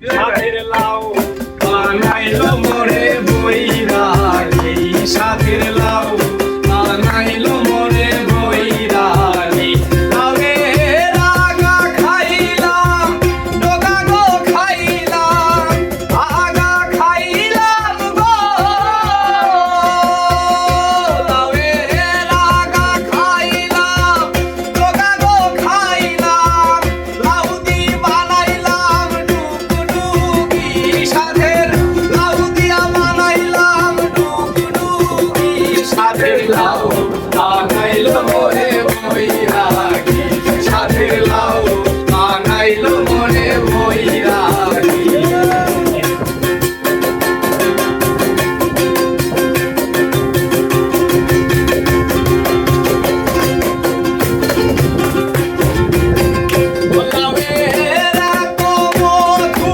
সাথের লাউ বানাইলো মোরে বৈরাগী, সাথের লাউ বানাইলো মোরে বৈরাগী। লাউয়ের আগা খাইলাম, ডোকা গো খাইলাম, আগা খাইলাম গো। লাউয়ের আগা খাইলাম, ডোকা গো খাইলাম, লাউ দি বানাইলাম ডুগডুগি, সাথের লাউ দিয়া বানাইলাম ডুগডুগি। সাথের লাউ বানাইলো মোরে বৈরাগী, সাথের লাউ বানাইলো মোরে বৈরাগী। লাউয়ের এত মধু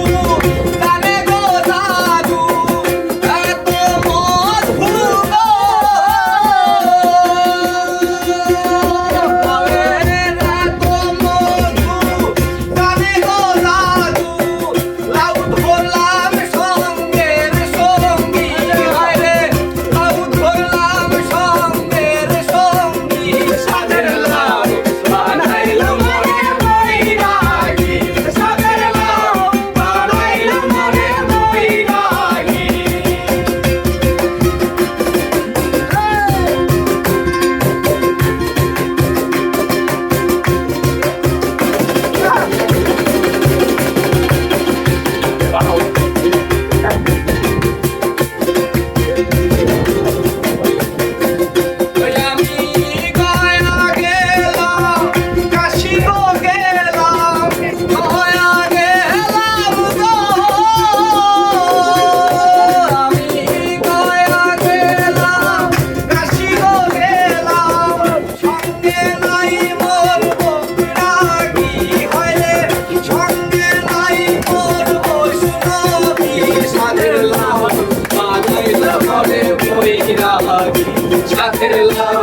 জানে গো দাদু, এত মধু গো। লাউয়ের এত মধু জানে গো দাদু, লাউ ধরলাম সঙ্গের সঙ্গী, হায়রে লাউ ধরলাম সঙ্গের সঙ্গী। সাথের লাউ বানাইলো মোরে বৈরাগী, সাথের লাউ বানাইলো মোরে বৈরাগী। আমি গয়া গেলাম, কাশী গো গেলাম, গয়া গেলাম গো। আমি গয়া গেলাম, কাশী গো গেলাম, সঙ্গে নাই মোর বৈরাগী, হইলে সঙ্গে নাই মোর বৈষ্ণবী। সাথের লাউ বানাইলো মোরে বৈরাগী, সাথের লাউ